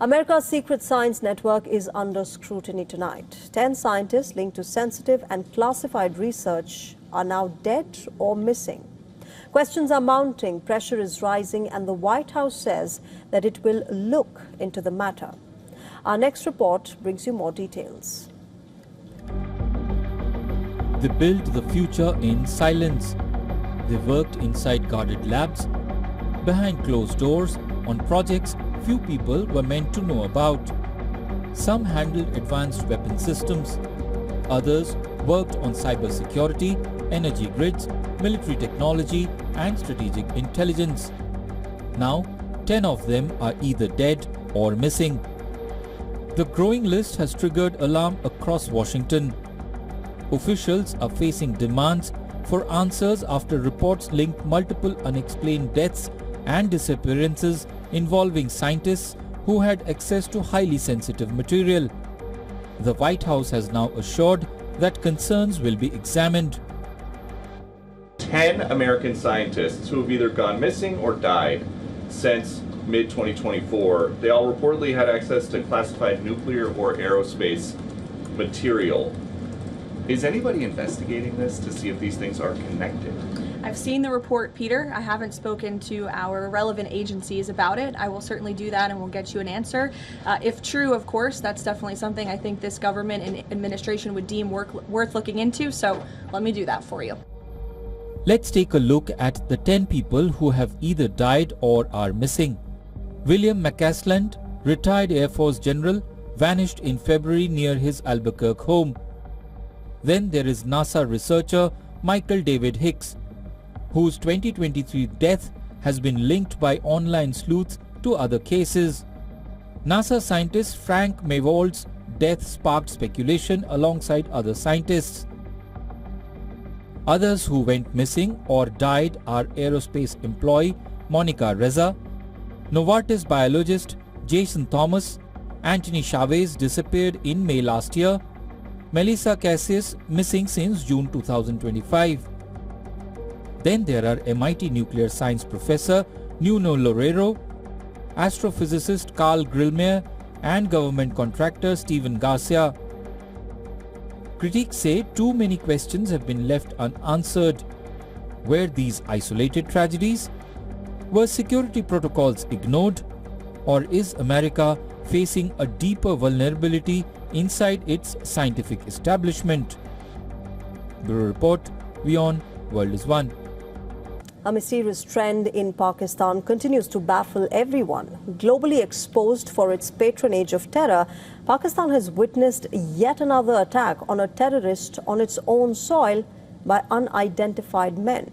America's secret science network is under scrutiny tonight. 10 scientists linked to sensitive and classified research are now dead or missing. Questions are mounting, pressure is rising, and the White House says that it will look into the matter. Our next report brings you more details. They built the future in silence. They worked inside guarded labs, behind closed doors, on projects few people were meant to know about. Some handled advanced weapon systems. Others worked on cybersecurity, energy grids, military technology, and strategic intelligence. Now, 10 of them are either dead or missing. The growing list has triggered alarm across Washington. Officials are facing demands for answers after reports linked multiple unexplained deaths and disappearances involving scientists who had access to highly sensitive material. The White House has now assured that concerns will be examined. 10 American scientists who have either gone missing or died since mid-2024. They all reportedly had access to classified nuclear or aerospace material. Is anybody investigating this to see if these things are connected? I've seen the report, Peter. I haven't spoken to our relevant agencies about it. I will certainly do that and we'll get you an answer. If true, of course, that's definitely something I think this government and administration would deem worth looking into. So let me do that for you. Let's take a look at the 10 people who have either died or are missing. William McCasland, retired Air Force General, vanished in February near his Albuquerque home. Then there is NASA researcher Michael David Hicks, whose 2023 death has been linked by online sleuths to other cases. NASA scientist Frank Maywold's death sparked speculation alongside other scientists. Others who went missing or died are aerospace employee Monica Reza, Novartis biologist Jason Thomas, Anthony Chavez disappeared in May last year, Melissa Cassius missing since June 2025. Then there are MIT nuclear science professor Nuno Loureiro, astrophysicist Carl Grillmeier, and government contractor Stephen Garcia. Critics say too many questions have been left unanswered. Were these isolated tragedies? Were security protocols ignored? Or is America facing a deeper vulnerability inside its scientific establishment? Bureau Report, WION World is One. A mysterious trend in Pakistan continues to baffle everyone. Globally exposed for its patronage of terror, Pakistan has witnessed yet another attack on a terrorist on its own soil by unidentified men.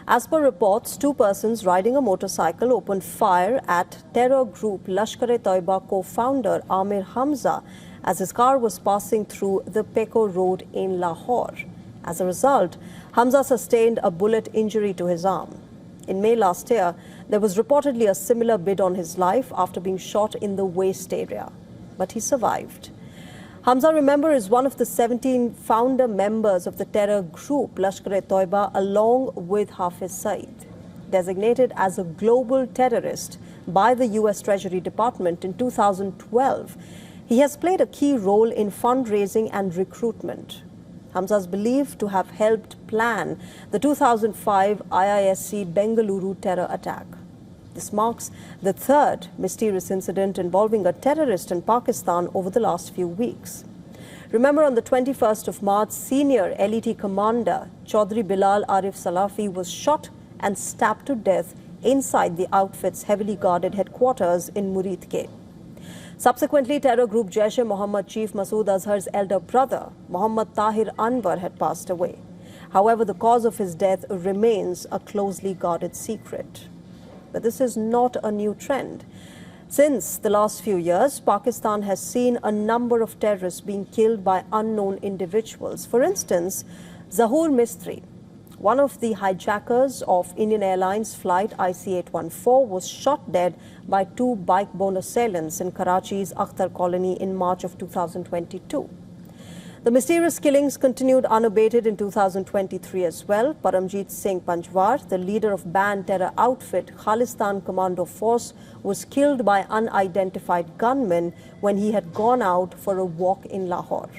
As per reports, 2 persons riding a motorcycle opened fire at terror group Lashkar-e-Toiba co-founder Amir Hamza as his car was passing through the Peko Road in Lahore. As a result, Hamza sustained a bullet injury to his arm. In May last year, there was reportedly a similar bid on his life after being shot in the waist area. But he survived. Hamza, remember, is one of the 17 founder members of the terror group Lashkar-e-Toiba along with Hafiz Saeed. Designated as a global terrorist by the US Treasury Department in 2012, he has played a key role in fundraising and recruitment. Hamza is believed to have helped plan the 2005 IISc Bengaluru terror attack. This marks the 3rd mysterious incident involving a terrorist in Pakistan over the last few weeks. Remember, on the 21st of March, senior LET commander Chaudhry Bilal Arif Salafi was shot and stabbed to death inside the outfit's heavily guarded headquarters in Muridke. Subsequently, terror group Jaish-e-Mohammed chief Masood Azhar's elder brother, Mohammad Tahir Anwar, had passed away. However, the cause of his death remains a closely guarded secret. But this is not a new trend. Since the last few years, Pakistan has seen a number of terrorists being killed by unknown individuals. For instance, Zahur Mistry, one of the hijackers of Indian Airlines flight IC-814, was shot dead by 2 bike-borne assailants in Karachi's Akhtar colony in March of 2022. The mysterious killings continued unabated in 2023 as well. Paramjit Singh Panjwar, the leader of banned terror outfit Khalistan Commando Force, was killed by unidentified gunmen when he had gone out for a walk in Lahore.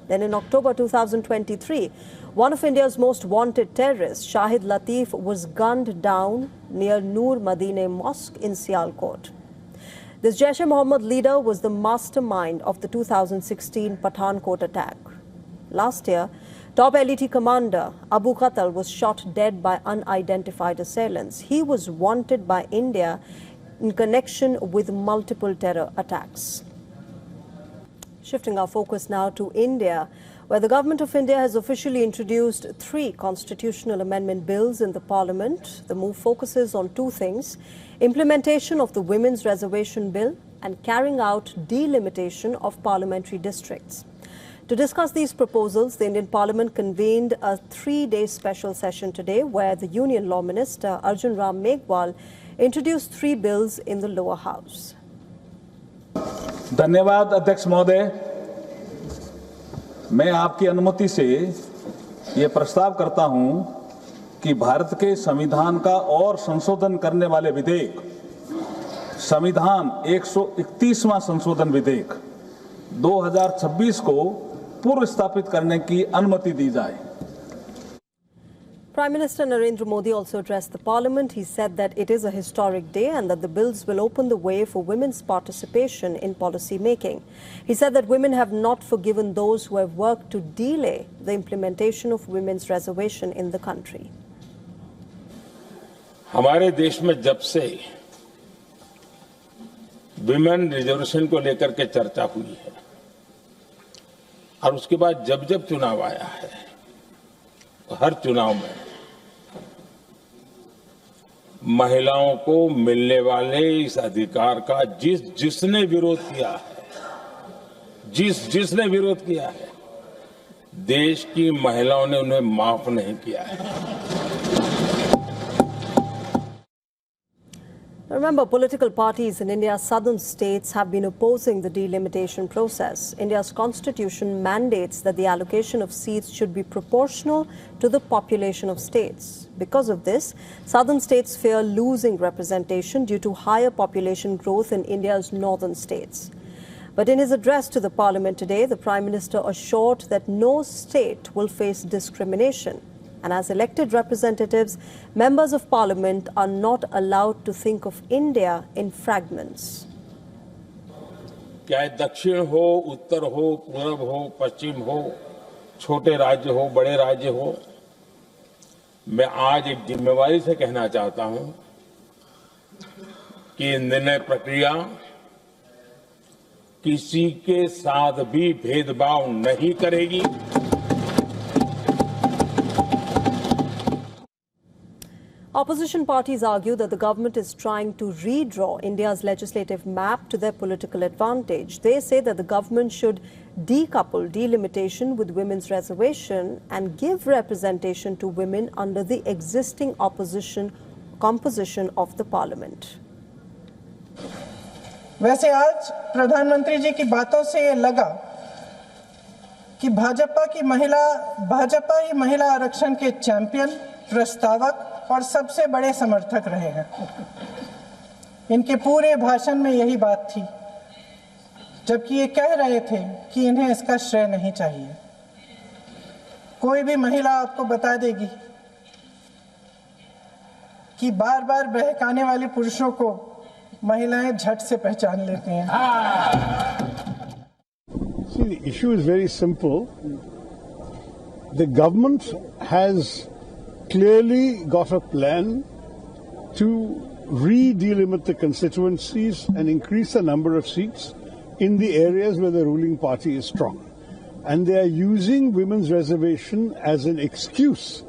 Then in October 2023, one of India's most wanted terrorists, Shahid Latif, was gunned down near Noor Madine Mosque in Sialkot. This Jaish-e-Mohammed leader was the mastermind of the 2016 Pathankot attack. Last year, top LET commander Abu Qatal was shot dead by unidentified assailants. He was wanted by India in connection with multiple terror attacks. Shifting our focus now to India, where the Government of India has officially introduced 3 constitutional amendment bills in the Parliament. The move focuses on 2 things: implementation of the Women's Reservation Bill and carrying out delimitation of parliamentary districts. To discuss these proposals, the Indian Parliament convened a 3-day special session today where the Union Law Minister Arjun Ram Meghwal introduced 3 bills in the lower house. धन्यवाद अध्यक्ष महोदय। मैं आपकी अनुमति से ये प्रस्ताव करता हूं कि भारत के संविधान का और संशोधन करने वाले विधेयक संविधान 131वां संशोधन विधेयक 2026 को पूर्व स्थापित करने की अनुमति दी जाए। Prime Minister Narendra Modi also addressed the Parliament. He said that it is a historic day and that the bills will open the way for women's participation in policy making. He said that women have not forgiven those who have worked to delay the implementation of women's reservation in the country. हमारे देश में जब से women reservation को लेकर के चर्चा हुई है और उसके बाद जब जब चुनाव आया है, हर चुनाव में महिलाओं को मिलने वाले इस अधिकार का जिसने विरोध किया है, जिसने विरोध किया है, देश की महिलाओं ने उन्हें माफ नहीं किया है। Remember, political parties in India's southern states have been opposing the delimitation process. India's constitution mandates that the allocation of seats should be proportional to the population of states. Because of this, southern states fear losing representation due to higher population growth in India's northern states. But in his address to the Parliament today, the Prime Minister assured that no state will face discrimination. And as elected representatives, members of Parliament are not allowed to think of India in fragments. चाहे दक्षिण हो, उत्तर हो, पूर्व हो, पश्चिम हो, छोटे राज्य हो, बड़े राज्य हो, मैं आज एक जिम्मेवारी से कहना चाहता हूं कि निर्णय प्रक्रिया किसी के साथ भी भेदभाव नहीं करेगी। Opposition parties argue that the government is trying to redraw India's legislative map to their political advantage. They say that the government should decouple delimitation with women's reservation and give representation to women under the existing opposition composition of the parliament. वैसे आज प्रधानमंत्री जी की बातों से ये लगा कि भाजपा ही महिला आरक्षण के चैंपियन, प्रस्तावक और सबसे बड़े समर्थक रहे हैं। इनके पूरे भाषण में यही बात थी, जबकि ये कह रहे थे कि इन्हें इसका श्रेय नहीं चाहिए। कोई भी महिला आपको बता देगी कि बार-बार बहकाने वाले पुरुषों को महिलाएं झट से पहचान लेती हैं। See, the issue is very simple. The government has clearly got a plan to re-delimit the constituencies and increase the number of seats in the areas where the ruling party is strong. And they are using women's reservation as an excuse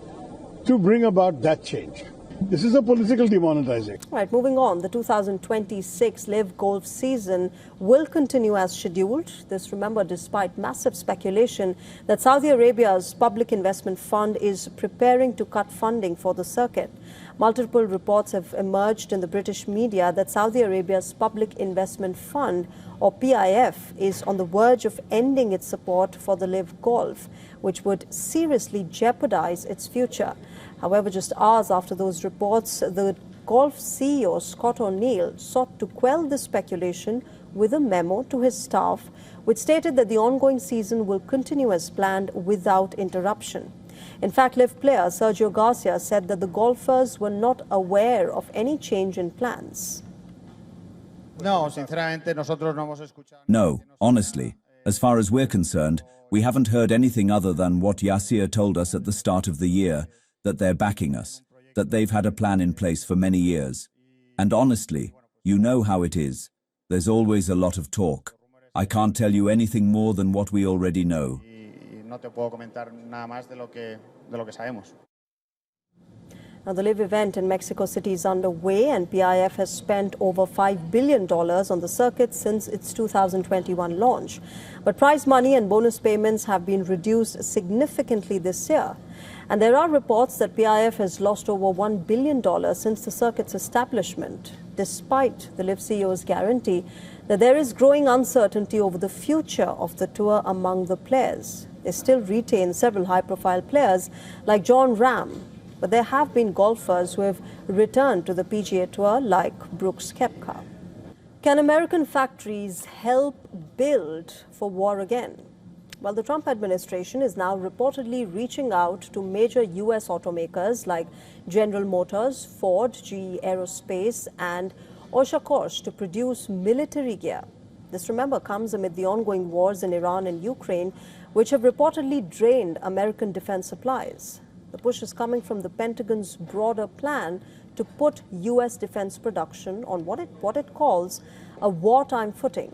to bring about that change. This is a political demonetization. Right, moving on, the 2026 LIV Golf season will continue as scheduled. This, remember, despite massive speculation that Saudi Arabia's public investment fund is preparing to cut funding for the circuit. Multiple reports have emerged in the British media that Saudi Arabia's Public Investment Fund, or PIF, is on the verge of ending its support for the LIV Golf, which would seriously jeopardize its future. However, just hours after those reports, the Golf CEO Scott O'Neill sought to quell the speculation with a memo to his staff, which stated that the ongoing season will continue as planned without interruption. In fact, LIV player Sergio Garcia said that the golfers were not aware of any change in plans. No, honestly, as far as we're concerned, we haven't heard anything other than what Yasir told us at the start of the year, that they're backing us, that they've had a plan in place for many years. And honestly, you know how it is. There's always a lot of talk. I can't tell you anything more than what we already know. Now, the LIV event in Mexico City is underway, and PIF has spent over $5 billion on the circuit since its 2021 launch. But prize money and bonus payments have been reduced significantly this year. And there are reports that PIF has lost over $1 billion since the circuit's establishment, despite the LIV CEO's guarantee that there is growing uncertainty over the future of the tour among the players. They still retain several high-profile players like John Ram, but there have been golfers who have returned to the PGA Tour like Brooks Koepka. Can American factories help build for war again? Well, the Trump administration is now reportedly reaching out to major U.S. automakers like General Motors, Ford, GE Aerospace and Oshkosh to produce military gear. This, remember, comes amid the ongoing wars in Iran and Ukraine, which have reportedly drained American defense supplies. The push is coming from the Pentagon's broader plan to put U.S. defense production on what it calls a wartime footing.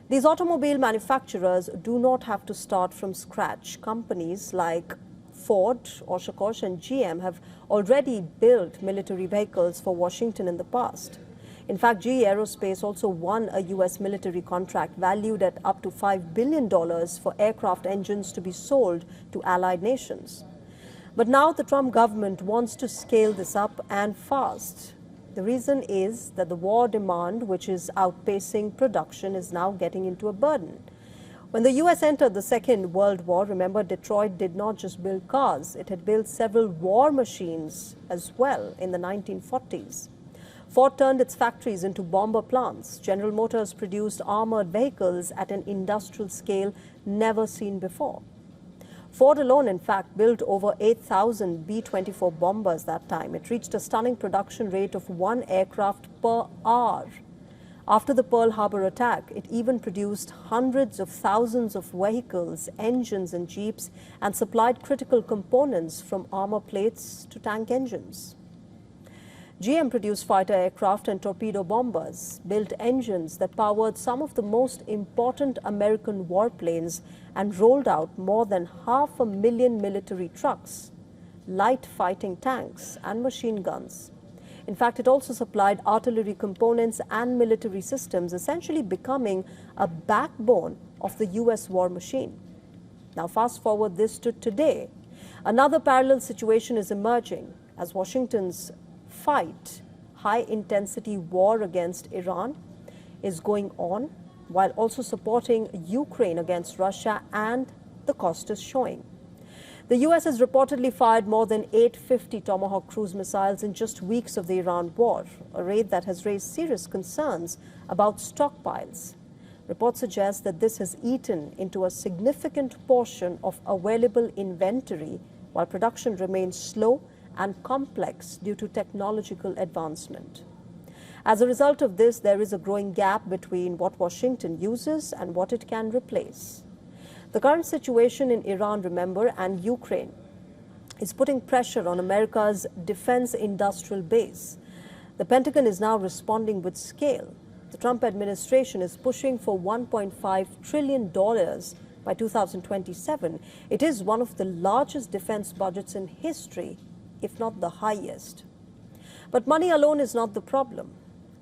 These automobile manufacturers do not have to start from scratch. Companies like Ford, Oshkosh and GM have already built military vehicles for Washington in the past. In fact, GE Aerospace also won a U.S. military contract valued at up to $5 billion for aircraft engines to be sold to allied nations. But now the Trump government wants to scale this up and fast. The reason is that the war demand, which is outpacing production, is now getting into a burden. When the U.S. entered the Second World War, remember, Detroit did not just build cars. It had built several war machines as well in the 1940s. Ford turned its factories into bomber plants. General Motors produced armored vehicles at an industrial scale never seen before. Ford alone, in fact, built over 8,000 B-24 bombers that time. It reached a stunning production rate of 1 aircraft per hour. After the Pearl Harbor attack, it even produced hundreds of thousands of vehicles, engines and jeeps, and supplied critical components from armor plates to tank engines. GM produced fighter aircraft and torpedo bombers, built engines that powered some of the most important American warplanes, and rolled out more than 500,000 military trucks, light fighting tanks and machine guns. In fact, it also supplied artillery components and military systems, essentially becoming a backbone of the U.S. war machine. Now, fast forward this to today. Another parallel situation is emerging as Washington's fight, high-intensity war against Iran, is going on, while also supporting Ukraine against Russia, and the cost is showing. The U.S. has reportedly fired more than 850 Tomahawk cruise missiles in just weeks of the Iran war, a raid that has raised serious concerns about stockpiles. Reports suggest that this has eaten into a significant portion of available inventory, while production remains slow and complex due to technological advancement. As a result of this, there is a growing gap between what Washington uses and what it can replace. The current situation in Iran, remember, and Ukraine is putting pressure on America's defense industrial base. The Pentagon is now responding with scale. The Trump administration is pushing for $1.5 trillion by 2027. It is one of the largest defense budgets in history, if not the highest. But money alone is not the problem.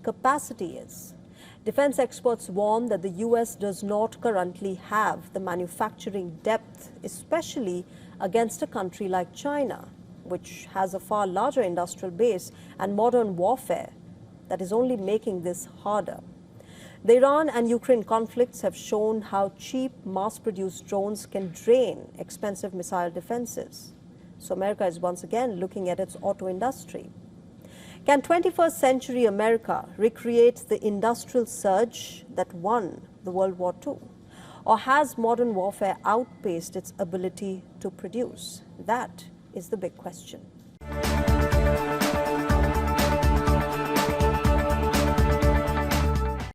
Capacity is. Defense experts warn that the U.S. does not currently have the manufacturing depth, especially against a country like China, which has a far larger industrial base, and modern warfare that is only making this harder. The Iran and Ukraine conflicts have shown how cheap mass-produced drones can drain expensive missile defenses. So America is once again looking at its auto industry. Can 21st century America recreate the industrial surge that won the World War II? Or has modern warfare outpaced its ability to produce? That is the big question.